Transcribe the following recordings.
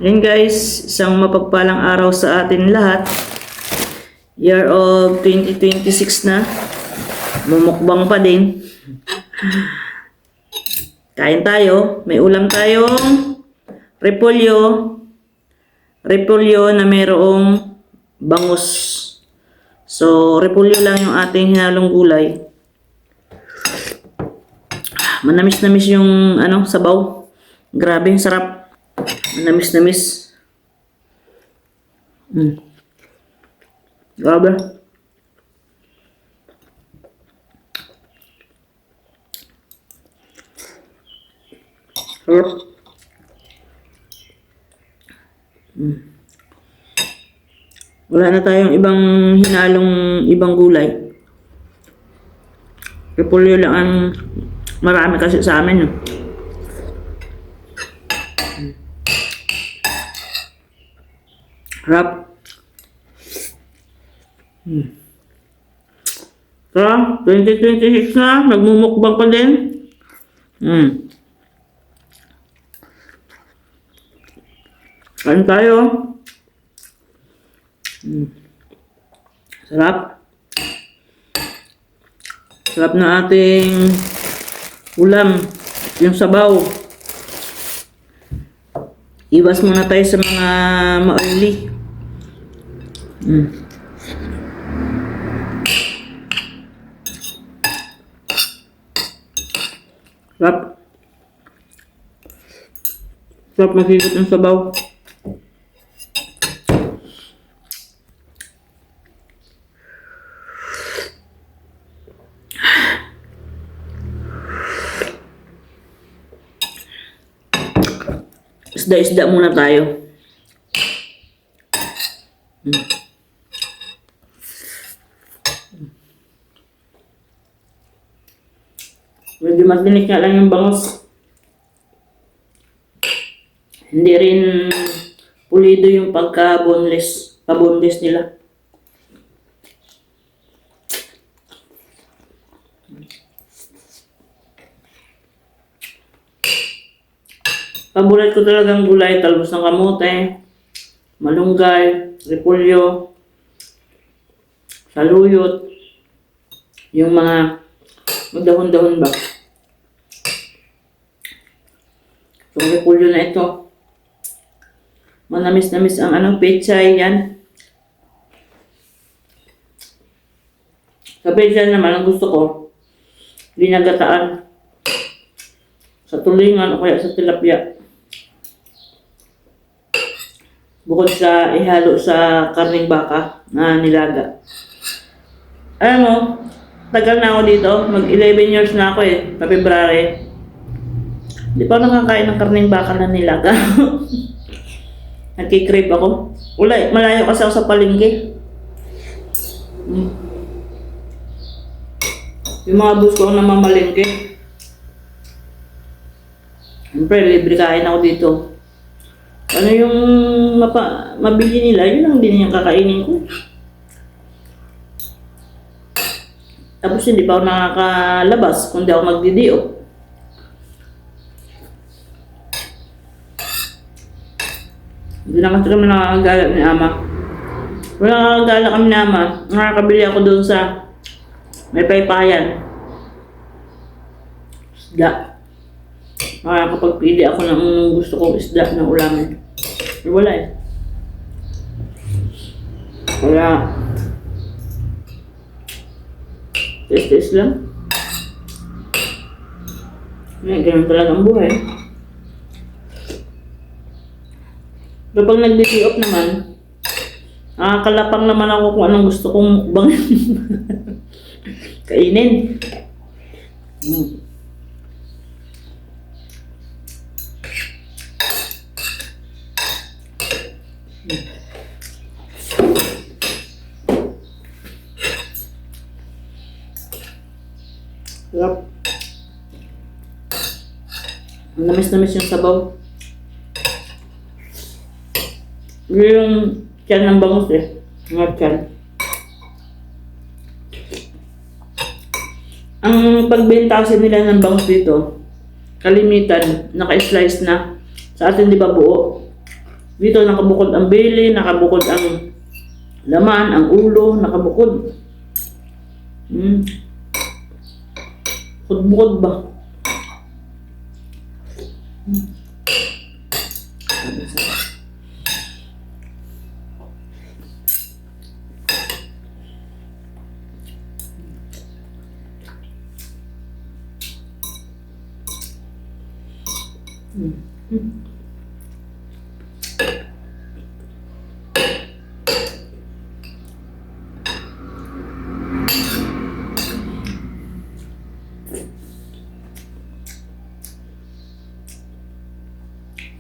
Yun guys, isang mapagpalang araw sa atin lahat. Year of 2026 na. Mumukbang pa din. Kain tayo. May ulam tayong repolyo. Repolyo na mayroong bangus. So, repolyo lang yung ating hinalong gulay. Manamis-namis yung sabaw. Grabe, sarap. Manamis-namis. Grabe. Sarap. Wala na tayong ibang gulay. Repolyo lang ang marami kasi sa amin. Sarap. So, 2026 na, nagmumukbang pa din. Kain tayo. Sarap. Sarap na ating ulam. Yung sabaw. Iwas muna tayo sa mga ma-oily. Sarap. Sarap makikot ng sabaw. Isda-isda muna tayo. Medyo matinik nga lang yung bangus. Hindi rin pulido yung pagka-boneless. Pa-boneless nila. Paborito ko talagang gulay, talbos ng kamote, malunggay, repolyo, saluyot, yung mga magdahon-dahon ba. Itong repolyo na ito, manamis-namis ang pechay yan. Sa pechay naman, ang gusto ko, ginagataan sa tulingan o kaya sa tilapia. Bukod sa ihalo sa karning baka na nilaga. Alam mo, tagal na ako dito. Mag 11 years na ako pa February. Hindi pa ako nakakain ng karning baka na nilaga. Nagkikrave ako. Malayo kasi ako sa palengke. Yung mga bus ko na mamalengke. Siyempre, libre kain ako dito. Ano yung mabili nila, yun lang din yung kakainin ko. Tapos hindi pa ako nakakalabas kung di ako magdidio. Hindi na kasi kami nakakagala ni Ama. Wala nakakagala kami ni Ama. Nakakabili ako doon sa may paypayan. Isda. Makakapagpili ako ng gusto kong isda ng ulamin. Pero wala Wala. Tis-tis lang. Ganun talaga ang buhay. Pero pag nag-day off naman, nakakalapang naman ako kung anong gusto kong mukbangin. Kainin. Sarap. Namis-namis yung sabaw. Yung tiyan ng bangus Mga tiyan. Ang pagbenta kasi nila ng bangus dito, kalimitan, naka-slice na. Sa atin di ba buo? Dito nakabukod ang bili, nakabukod ang laman, ang ulo, nakabukod. Bukod-bukod ba?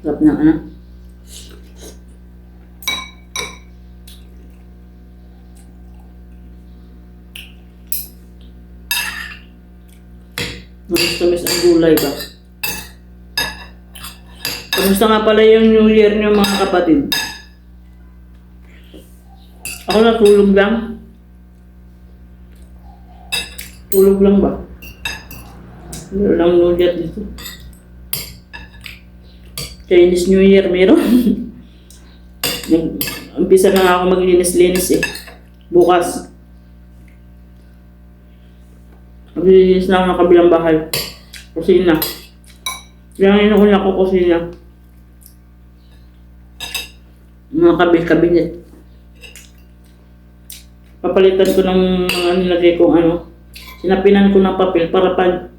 Sarap na ano. Tamis ang gulay ba? Kamusta nga pala yung New Year niyo mga kapatid? Ako natulog lang. Tulog lang ba? Wala lang nugat dito. Chinese New Year meron. Umpisa na ako maglinis-linis eh. Bukas. Maglilinis na ako ng kabilang bahay. Kusina. Kaya inuuna ko kusina. Mga kabinet. Papalitan ko ng mga nilagay kong ano. Sinapinan ko ng papel para pag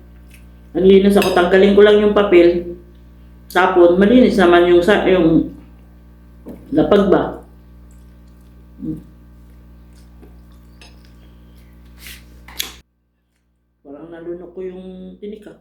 naglinis ako, tanggalin ko lang yung papel. Tapos malinis naman yung lapag ba. Parang nalunok ko yung tinika.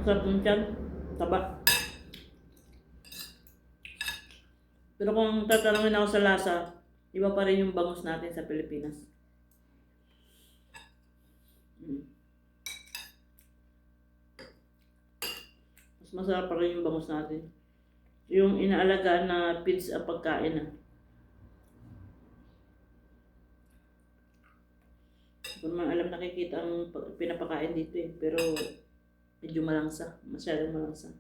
Masarap yung tiyan. Taba. Pero kung tatanungin ako sa lasa, iba pa rin yung bangus natin sa Pilipinas. Mas masarap pa rin yung bangus natin. Yung inaalagaan na feeds ang pagkain na. Kung man alam nakikita ang pinapakain dito eh. Pero medyo malangsa. Masyadong malangsa.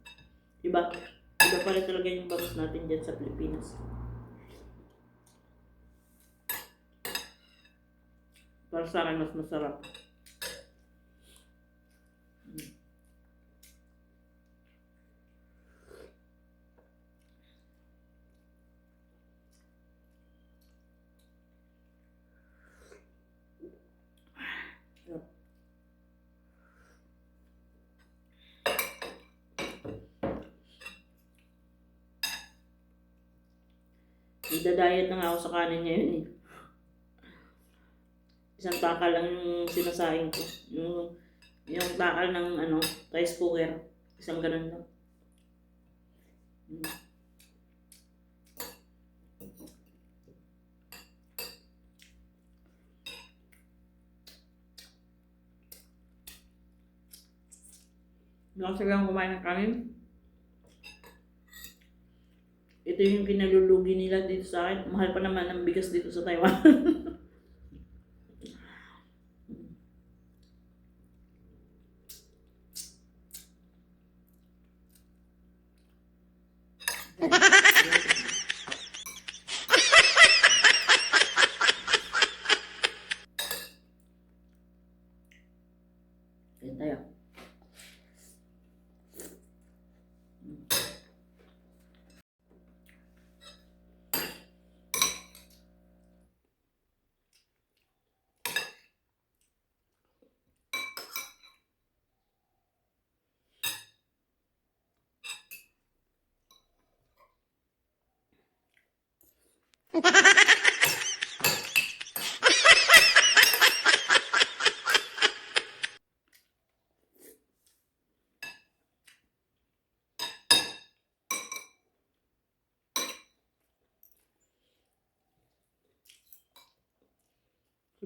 Iba pa rin talaga yung bangus natin dyan sa Pilipinas. Para sa akin mas masarap. Nagda-diet na nga ako sa kanin ngayon eh. Isang takal lang yung sinasaing ko. Yung takal ng rice cooker. Isang ganun lang. Lakas lang kumain ng kanin. Ito yung kinalulugi nila dito sa akin. Mahal pa naman ang bigas dito sa Taiwan. Yan tayo.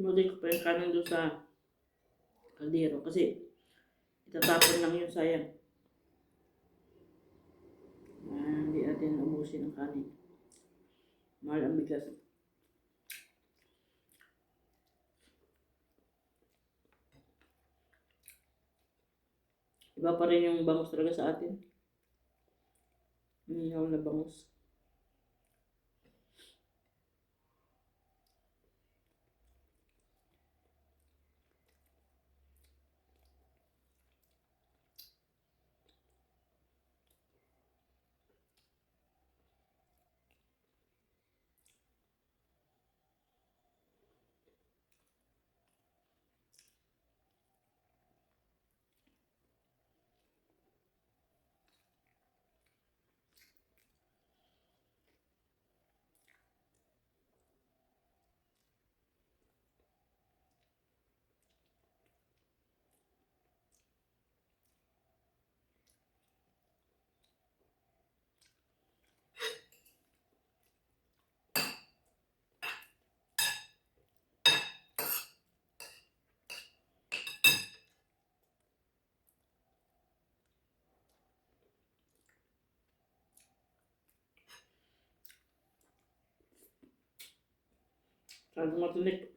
Umuli ko pa yung kanin doon sa kaldero kasi itatapon lang yun, sayang. Hindi natin ubusin ang kanin. Mahal ang bigas. Iba pa rin yung bangus talaga sa atin. Inihaw na bangus. Sabi matinik.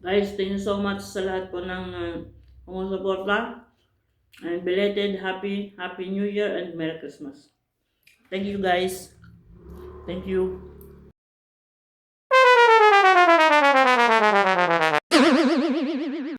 Guys, thank you so much sa lahat po ng sumusuporta. And belated Happy New Year and Merry Christmas. Thank you guys. Thank you.